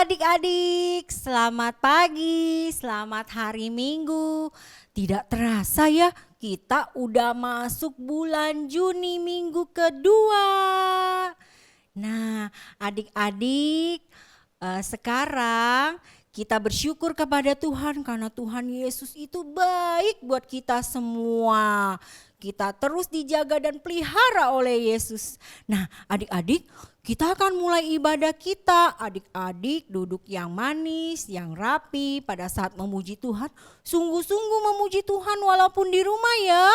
adik-adik, selamat pagi, selamat hari Minggu. Tidak terasa ya, kita udah masuk bulan Juni minggu kedua. Nah, adik-adik, sekarang kita bersyukur kepada Tuhan karena Tuhan Yesus itu baik buat kita semua. Kita terus dijaga dan pelihara oleh Yesus. Nah, adik-adik, kita akan mulai ibadah kita. Adik-adik duduk yang manis, yang rapi pada saat memuji Tuhan. Sungguh-sungguh memuji Tuhan walaupun di rumah ya.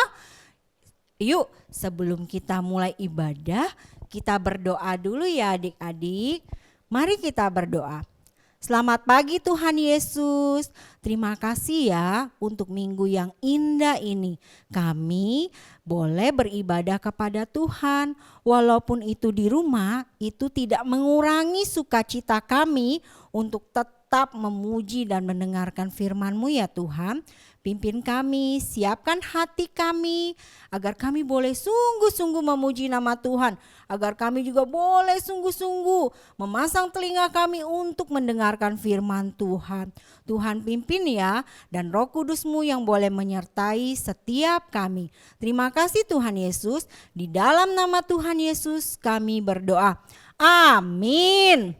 Yuk, sebelum kita mulai ibadah, kita berdoa dulu ya adik-adik. Mari kita berdoa. Selamat pagi Tuhan Yesus, terima kasih ya untuk minggu yang indah ini. Kami boleh beribadah kepada Tuhan, walaupun itu di rumah, itu tidak mengurangi sukacita kami untuk tetap memuji dan mendengarkan firman-Mu ya Tuhan. Pimpin kami, siapkan hati kami agar kami boleh sungguh-sungguh memuji nama Tuhan. Agar kami juga boleh sungguh-sungguh memasang telinga kami untuk mendengarkan firman Tuhan. Tuhan pimpin ya, dan Roh Kudus-Mu yang boleh menyertai setiap kami. Terima kasih Tuhan Yesus, di dalam nama Tuhan Yesus kami berdoa. Amin.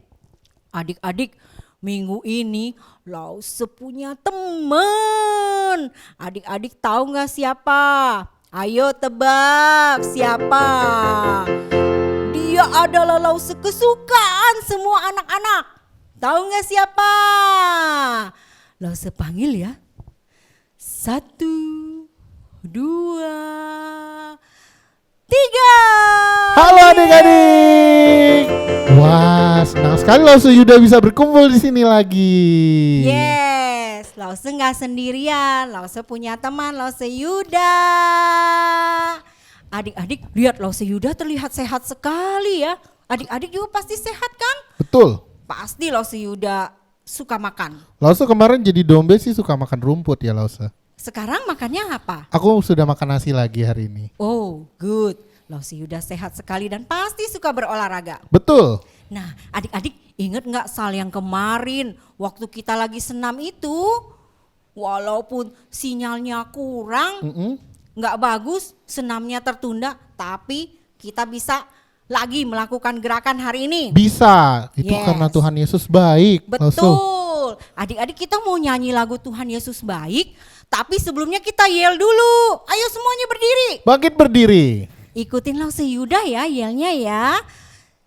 Adik-adik, minggu ini Lause punya teman. Adik-adik tahu gak siapa? Ayo tebak siapa? Dia adalah Lause kesukaan semua anak-anak. Tahu gak siapa? Lause panggil ya. 1, 2, 3. Halo adik-adik. Wah, senang sekali Lause Yuda bisa berkumpul di sini lagi. Yes, Lause nggak sendirian. Lause punya teman, Lause Yuda. Adik-adik lihat Lause Yuda terlihat sehat sekali ya. Adik-adik juga pasti sehat kan? Betul. Pasti Lause Yuda suka makan. Lause kemarin jadi dombe sih suka makan rumput ya Lause. Sekarang makannya apa? Aku sudah makan nasi lagi hari ini. Oh, good. Lause Yuda sehat sekali dan pasti suka berolahraga. Betul. Nah, adik-adik ingat nggak Sal yang kemarin waktu kita lagi senam itu, walaupun sinyalnya kurang, nggak bagus, senamnya tertunda, tapi kita bisa lagi melakukan gerakan hari ini. Bisa, itu Yes. karena Tuhan Yesus baik. Lause. Betul. Adik-adik kita mau nyanyi lagu Tuhan Yesus baik, tapi sebelumnya kita yel dulu. Ayo semuanya berdiri. Bangkit berdiri. Ikutin Lause Yuda ya yelnya ya.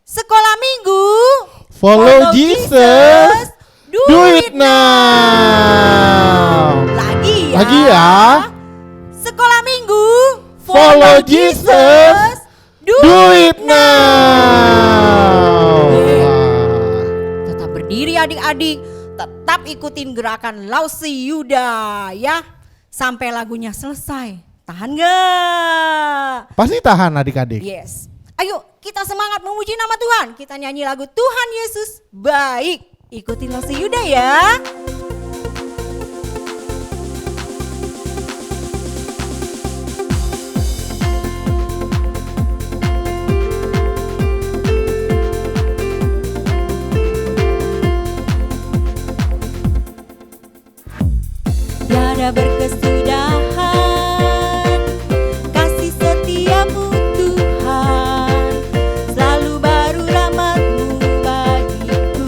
Sekolah minggu. Follow Jesus. Do it now. Lagi ya. Lagi ya. Sekolah minggu. Follow Jesus. Do it now. Wah. Tetap berdiri adik-adik. Tetap ikutin gerakan Lause Yuda ya. Sampai lagunya selesai. Tahan gak? Pasti tahan adik-adik. Yes. Ayo kita semangat memuji nama Tuhan. Kita nyanyi lagu Tuhan Yesus baik. Ikutin Lause Yuda ya. Tiada berkesudahan kasih setiamu Tuhan, selalu baru rahmat-Mu bagiku.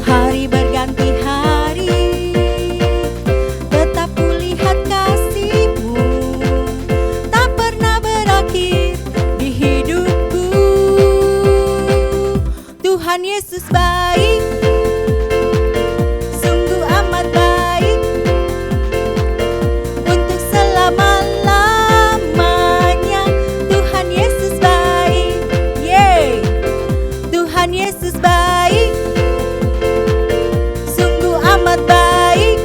Hari berganti hari, tetap kulihat kasih-Mu, tak pernah berakhir di hidupku. Tuhan Yesus baik, sungguh amat baik, untuk selama-lamanya. Tuhan Yesus baik, yeay. Tuhan Yesus baik, sungguh amat baik,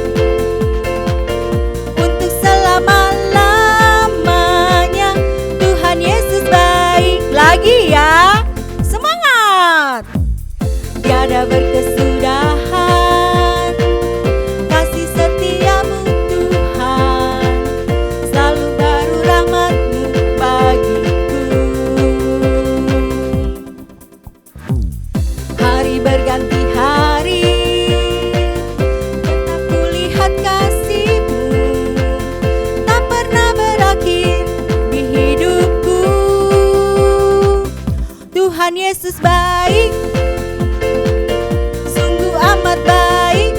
untuk selama-lamanya. Tuhan Yesus baik. Lagi ya, semangat. Tiada Tuhan Yesus baik, sungguh amat baik,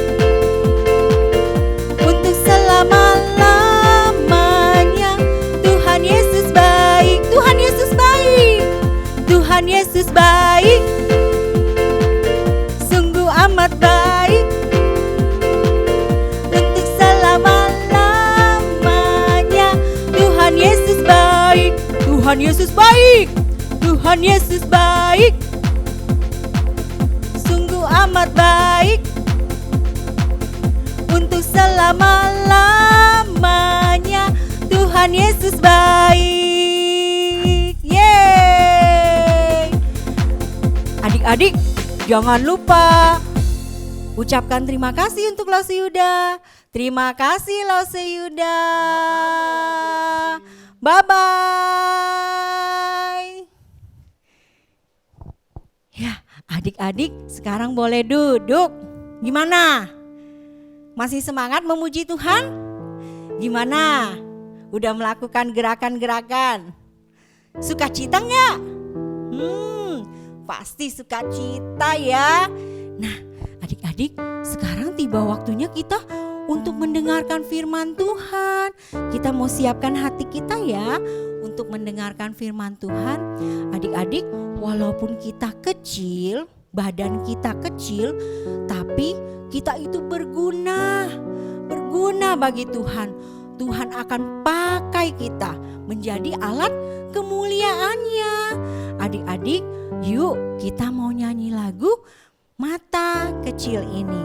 untuk selama-lamanya. Tuhan Yesus baik, Tuhan Yesus baik, Tuhan Yesus baik, sungguh amat baik, untuk selama-lamanya. Tuhan Yesus baik, Tuhan Yesus baik, Tuhan Yesus baik, sungguh amat baik, untuk selama-lamanya. Tuhan Yesus baik. Yeay. Adik-adik, jangan lupa ucapkan terima kasih untuk Lose Yuda. Terima kasih Lose Yuda. Bye-bye. Ya, adik-adik sekarang boleh duduk. Gimana? Masih semangat memuji Tuhan? Gimana? Udah melakukan gerakan-gerakan? Sukacita nggak? Pasti sukacita ya. Nah, adik-adik, sekarang tiba waktunya kita untuk mendengarkan firman Tuhan. Kita mau siapkan hati kita ya untuk mendengarkan firman Tuhan. Adik-adik, walaupun kita kecil, badan kita kecil, tapi kita itu berguna bagi Tuhan. Tuhan akan pakai kita menjadi alat kemuliaannya. Adik-adik, yuk kita mau nyanyi lagu Mata Kecil Ini.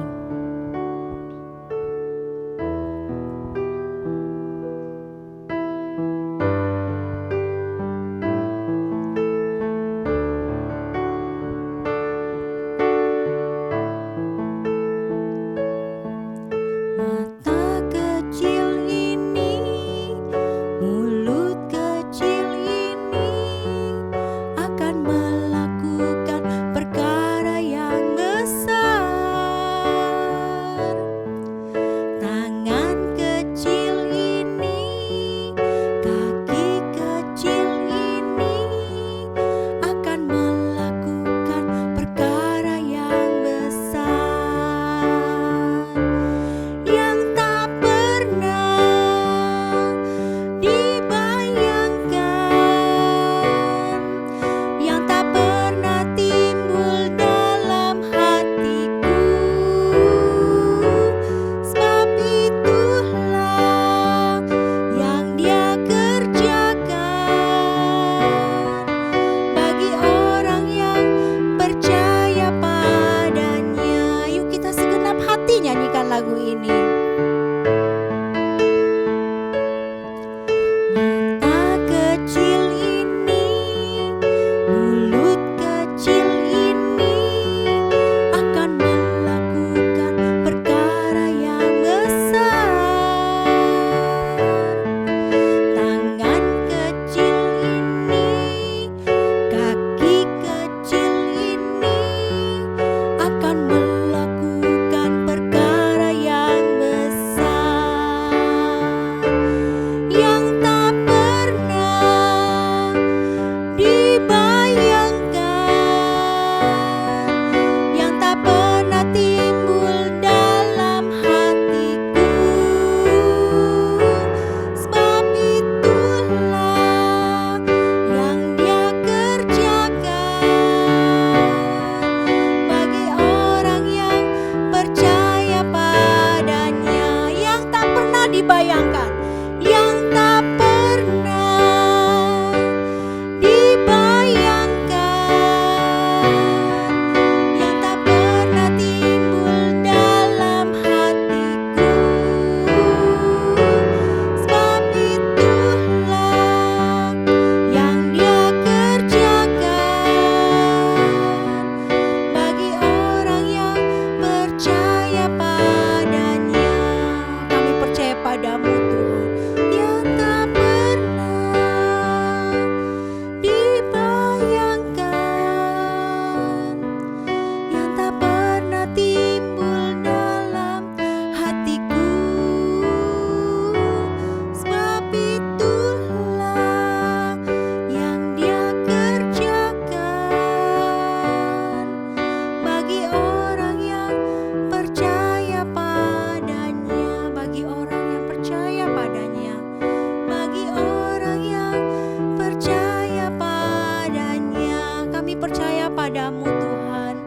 kepadamu Tuhan,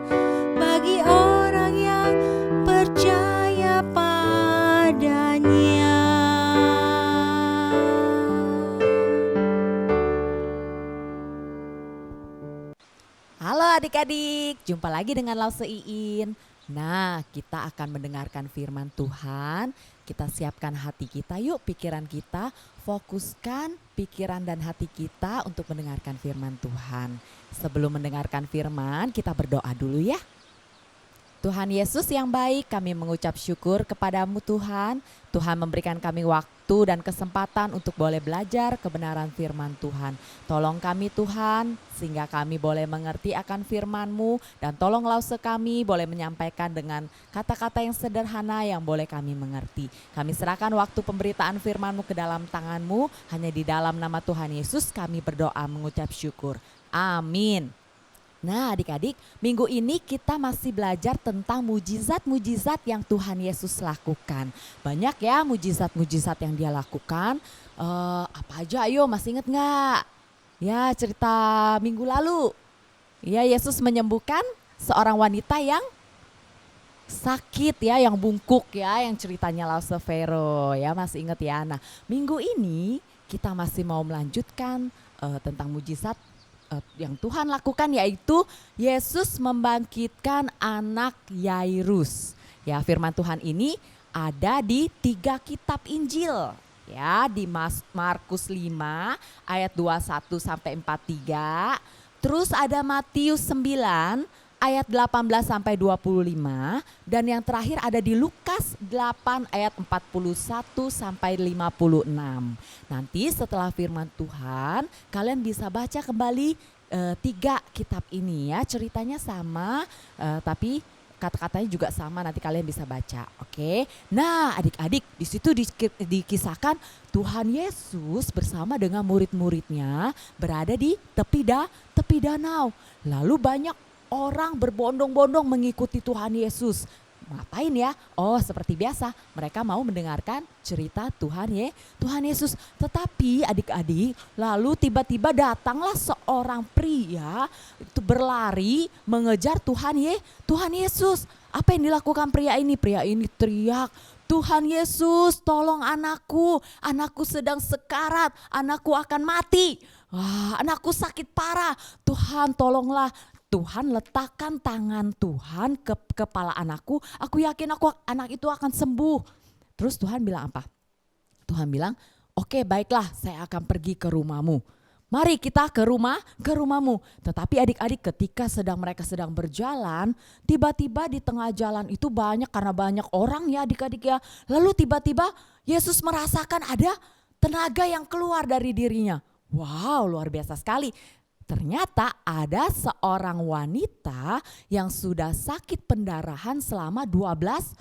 bagi orang yang percaya padanya. Halo adik-adik, jumpa lagi dengan Lause Iin. Nah, kita akan mendengarkan firman Tuhan. Kita siapkan hati kita yuk, pikiran kita. Fokuskan pikiran dan hati kita untuk mendengarkan firman Tuhan. Sebelum mendengarkan firman, kita berdoa dulu ya. Tuhan Yesus yang baik, kami mengucap syukur kepadamu Tuhan. Tuhan memberikan kami waktu dan kesempatan untuk boleh belajar kebenaran firman Tuhan. Tolong kami Tuhan, sehingga kami boleh mengerti akan firman-Mu. Dan tolong Lause kami boleh menyampaikan dengan kata-kata yang sederhana yang boleh kami mengerti. Kami serahkan waktu pemberitaan firman-Mu ke dalam tangan-Mu. Hanya di dalam nama Tuhan Yesus kami berdoa mengucap syukur. Amin. Nah adik-adik, minggu ini kita masih belajar tentang mujizat-mujizat yang Tuhan Yesus lakukan. Banyak ya mujizat-mujizat yang dia lakukan. Apa aja ayo, masih inget gak? Ya, cerita minggu lalu. Ya, Yesus menyembuhkan seorang wanita yang sakit ya, yang bungkuk ya, yang ceritanya Lause Vero ya, masih inget ya. Nah minggu ini kita masih mau melanjutkan tentang mujizat yang Tuhan lakukan, yaitu Yesus membangkitkan anak Yairus. Ya, firman Tuhan ini ada di 3 kitab Injil. Ya, di Markus 5 ayat 21 sampai 43. Terus ada Matius 9 ayat 18 sampai 25, dan yang terakhir ada di Lukas 8 ayat 41 sampai 56. Nanti setelah firman Tuhan, kalian bisa baca kembali 3 kitab ini ya. Ceritanya sama, tapi kata-katanya juga sama, nanti kalian bisa baca. Oke. Nah, adik-adik, di situ dikisahkan Tuhan Yesus bersama dengan murid-muridnya berada di tepi danau. Lalu banyak orang berbondong-bondong mengikuti Tuhan Yesus. Ngapain ya? Oh, seperti biasa, mereka mau mendengarkan cerita Tuhan Yesus. Tetapi adik-adik, lalu tiba-tiba datanglah seorang pria itu berlari mengejar Tuhan Yesus. Apa yang dilakukan pria ini? Pria ini teriak, "Tuhan Yesus, tolong anakku sedang sekarat, anakku akan mati. Wah, anakku sakit parah, Tuhan tolonglah." Tuhan letakkan tangan Tuhan ke kepala anakku, aku yakin anak itu akan sembuh. Terus Tuhan bilang apa? Tuhan bilang, "Oke, baiklah, saya akan pergi ke rumahmu. Mari kita ke rumahmu." Tetapi adik-adik, ketika mereka sedang berjalan, tiba-tiba di tengah jalan itu karena banyak orang ya adik-adik ya. Lalu tiba-tiba Yesus merasakan ada tenaga yang keluar dari dirinya. Wow, luar biasa sekali. Ternyata ada seorang wanita yang sudah sakit pendarahan selama 12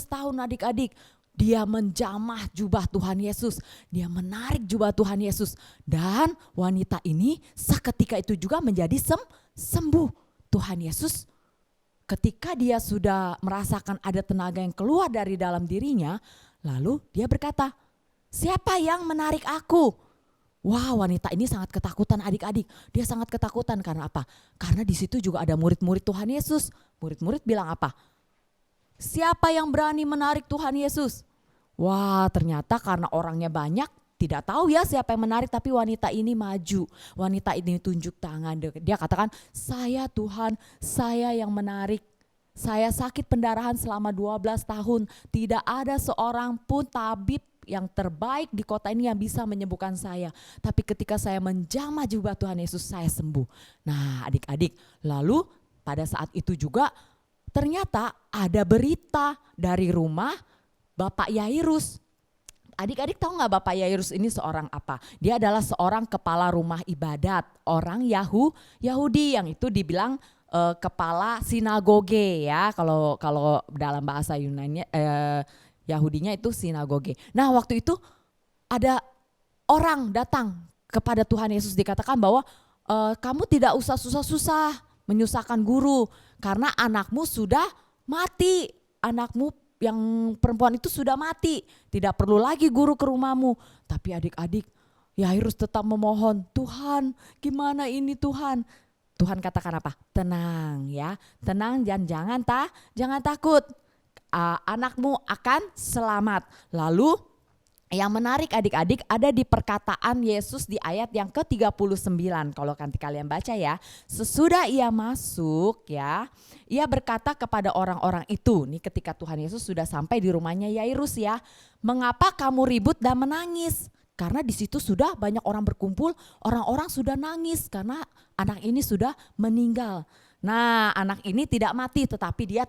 tahun adik-adik. Dia menjamah jubah Tuhan Yesus, dia menarik jubah Tuhan Yesus. Dan wanita ini seketika itu juga menjadi sembuh. Tuhan Yesus ketika dia sudah merasakan ada tenaga yang keluar dari dalam dirinya, lalu dia berkata, "Siapa yang menarik aku?" Wah, wanita ini sangat ketakutan adik-adik. Dia sangat ketakutan karena apa? Karena di situ juga ada murid-murid Tuhan Yesus. Murid-murid bilang apa? "Siapa yang berani menarik Tuhan Yesus?" Wah, ternyata karena orangnya banyak, tidak tahu ya siapa yang menarik, tapi wanita ini maju. Wanita ini tunjuk tangan. Dia katakan, "Saya Tuhan, saya yang menarik. Saya sakit pendarahan selama 12 tahun. Tidak ada seorang pun tabib yang terbaik di kota ini yang bisa menyembuhkan saya. Tapi ketika saya menjamah jubah Tuhan Yesus, saya sembuh." Nah adik-adik, lalu pada saat itu juga ternyata ada berita dari rumah Bapak Yairus. Adik-adik tahu gak Bapak Yairus ini seorang apa? Dia adalah seorang kepala rumah ibadat, orang Yahudi yang itu dibilang kepala sinagoge ya, kalau dalam bahasa Yunani Yahudinya itu sinagoge. Nah waktu itu ada orang datang kepada Tuhan Yesus, dikatakan bahwa kamu tidak usah susah-susah menyusahkan guru karena anakmu sudah mati. Anakmu yang perempuan itu sudah mati, tidak perlu lagi guru ke rumahmu. Tapi adik-adik, Yairus tetap memohon, "Tuhan, gimana ini Tuhan?" Tuhan katakan apa? Tenang ya, tenang dan jangan takut. Anakmu akan selamat. Lalu yang menarik adik-adik ada di perkataan Yesus di ayat yang ke-39. Kalau nanti kalian baca ya. Sesudah ia masuk ya, ia berkata kepada orang-orang itu. Nih ketika Tuhan Yesus sudah sampai di rumahnya Yairus ya. Mengapa kamu ribut dan menangis? Karena di situ sudah banyak orang berkumpul, orang-orang sudah nangis karena anak ini sudah meninggal. Nah, anak ini tidak mati tetapi dia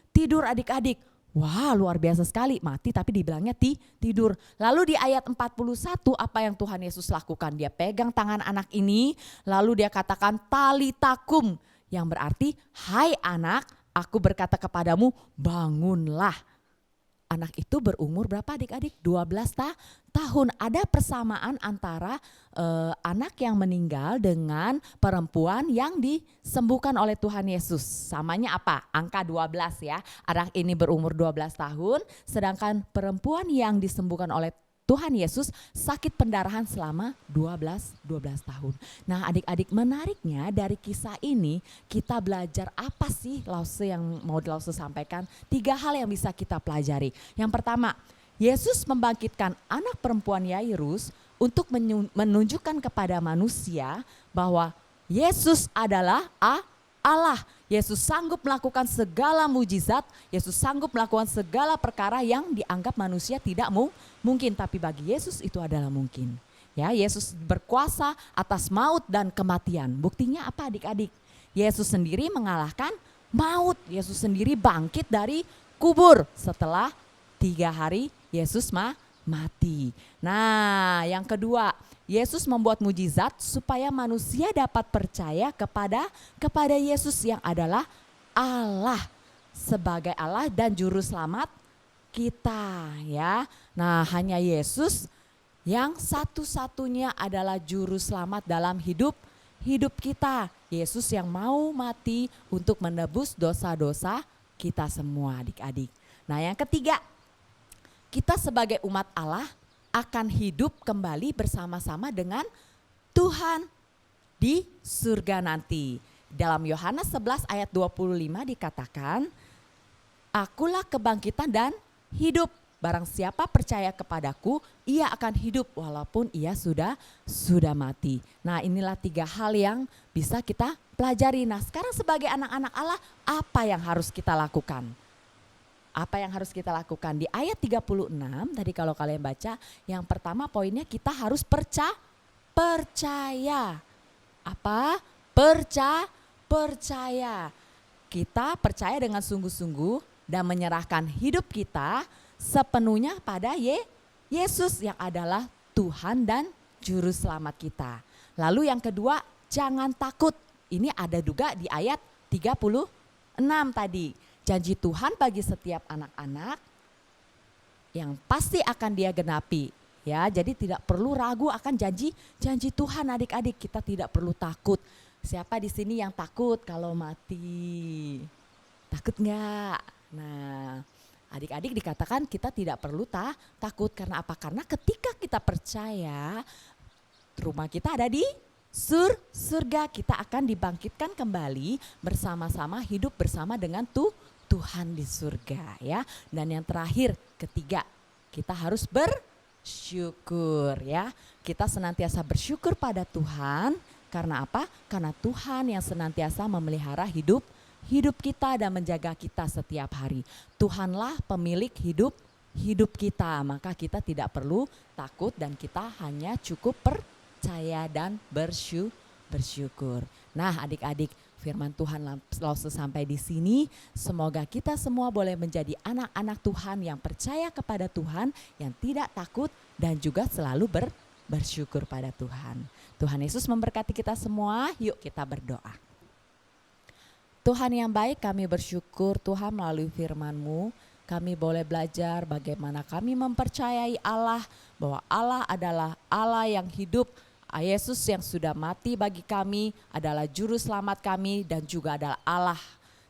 tidur adik-adik. Wah, luar biasa sekali, mati tapi dibilangnya tidur. Lalu di ayat 41 apa yang Tuhan Yesus lakukan? Dia pegang tangan anak ini, lalu dia katakan talitakum, yang berarti hai anak, aku berkata kepadamu bangunlah. Anak itu berumur berapa adik-adik? 12 tahun. Ada persamaan antara anak yang meninggal dengan perempuan yang disembuhkan oleh Tuhan Yesus. Samanya apa? Angka 12 ya. Anak ini berumur 12 tahun, sedangkan perempuan yang disembuhkan oleh Tuhan Yesus sakit pendarahan selama 12 tahun. Nah adik-adik, menariknya dari kisah ini kita belajar apa sih Lause yang mau Lause sampaikan? 3 hal yang bisa kita pelajari. Yang pertama, Yesus membangkitkan anak perempuan Yairus untuk menunjukkan kepada manusia bahwa Yesus adalah Allah. Yesus sanggup melakukan segala mujizat, Yesus sanggup melakukan segala perkara yang dianggap manusia tidak mungkin, tapi bagi Yesus itu adalah mungkin. Ya, Yesus berkuasa atas maut dan kematian. Buktinya apa adik-adik? Yesus sendiri mengalahkan maut. Yesus sendiri bangkit dari kubur setelah 3 hari Yesus mati. Nah, yang kedua, Yesus membuat mujizat supaya manusia dapat percaya kepada Yesus yang adalah Allah sebagai Allah dan juru selamat kita ya. Nah, hanya Yesus yang satu-satunya adalah juru selamat dalam hidup kita. Yesus yang mau mati untuk menebus dosa-dosa kita semua adik-adik. Nah, yang ketiga, kita sebagai umat Allah akan hidup kembali bersama-sama dengan Tuhan di surga nanti. Dalam Yohanes 11 ayat 25 dikatakan, akulah kebangkitan dan hidup. Barang siapa percaya kepadaku, ia akan hidup walaupun ia sudah mati. Nah, inilah 3 hal yang bisa kita pelajari. Nah, sekarang sebagai anak-anak Allah, apa yang harus kita lakukan? Apa yang harus kita lakukan? Di ayat 36 tadi kalau kalian baca, yang pertama poinnya kita harus percaya. Apa? Percaya. Kita percaya dengan sungguh-sungguh dan menyerahkan hidup kita sepenuhnya pada Yesus yang adalah Tuhan dan juru selamat kita. Lalu yang kedua, jangan takut. Ini ada juga di ayat 36 tadi. Janji Tuhan bagi setiap anak-anak yang pasti akan dia genapi. Ya, jadi tidak perlu ragu akan janji Tuhan adik-adik. Kita tidak perlu takut. Siapa di sini yang takut kalau mati? Takut enggak? Nah, adik-adik dikatakan kita tidak perlu takut. Karena apa? Karena ketika kita percaya rumah kita ada di surga, kita akan dibangkitkan kembali bersama-sama hidup bersama dengan Tuhan di surga ya. Dan yang terakhir, ketiga, kita harus bersyukur ya. Kita senantiasa bersyukur pada Tuhan. Karena apa? Karena Tuhan yang senantiasa memelihara hidup kita dan menjaga kita setiap hari. Tuhanlah pemilik hidup kita, maka kita tidak perlu takut dan kita hanya cukup percaya dan bersyukur. Nah, adik-adik, firman Tuhan langsung sampai di sini. Semoga kita semua boleh menjadi anak-anak Tuhan yang percaya kepada Tuhan, yang tidak takut dan juga selalu bersyukur pada Tuhan. Tuhan Yesus memberkati kita semua. Yuk kita berdoa. Tuhan yang baik, kami bersyukur Tuhan melalui firman-Mu. Kami boleh belajar bagaimana kami mempercayai Allah, bahwa Allah adalah Allah yang hidup. Yesus yang sudah mati bagi kami adalah juru selamat kami dan juga adalah Allah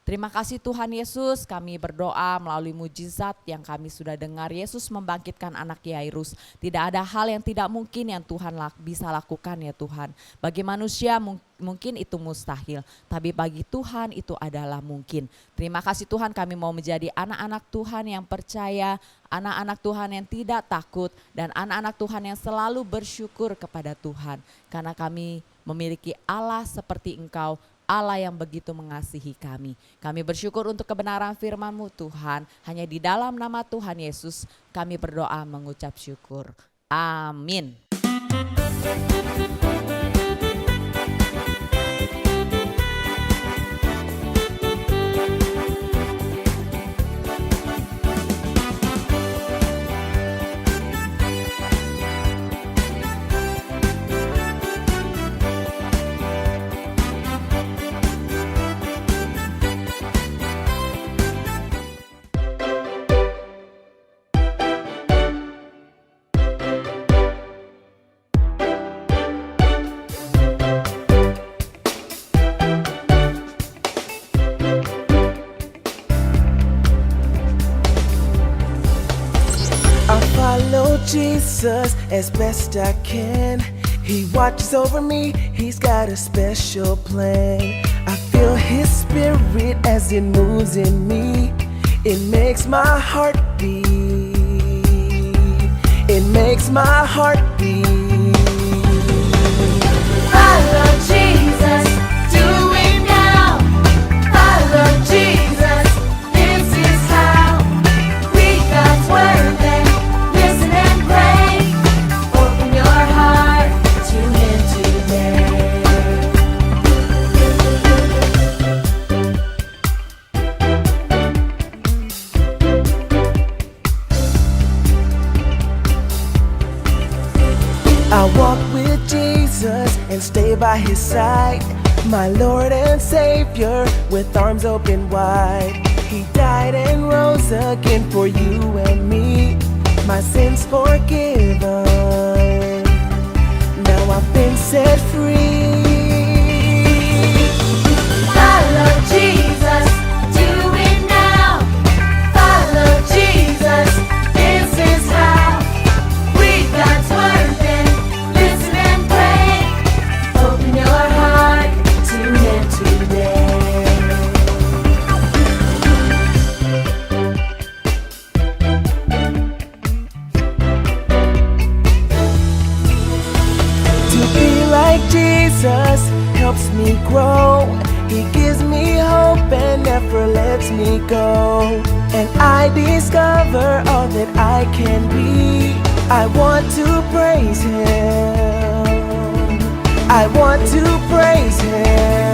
Terima kasih Tuhan Yesus, kami berdoa melalui mujizat yang kami sudah dengar. Yesus membangkitkan anak Yairus. Tidak ada hal yang tidak mungkin yang Tuhan bisa lakukan ya Tuhan. Bagi manusia mungkin itu mustahil, tapi bagi Tuhan itu adalah mungkin. Terima kasih Tuhan, kami mau menjadi anak-anak Tuhan yang percaya, anak-anak Tuhan yang tidak takut, dan anak-anak Tuhan yang selalu bersyukur kepada Tuhan. Karena kami memiliki Allah seperti Engkau, Allah yang begitu mengasihi kami. Kami bersyukur untuk kebenaran firman-Mu Tuhan. Hanya di dalam nama Tuhan Yesus kami berdoa mengucap syukur. Amin. I follow Jesus as best I can. He watches over me, he's got a special plan. I feel his spirit as it moves in me. It makes my heart beat. It makes my heart beat. Follow Jesus, do it now. Follow Jesus, this is how. Read God's word, then listen and pray. Open your heart to Him today. I walk with Jesus and stay by his side, my Lord and Savior, with arms open wide. He died and rose again for you and me, my sins forgiven. Now I've been set free. Follow Jesus, do it now. Follow Jesus, this is how. Read God's word, then listen and pray. Open your heart to Him today. To be like Jesus helps me grow. He gives me hope and never lets me go. And I discover all that I can be. I want to praise Him. I want to praise Him.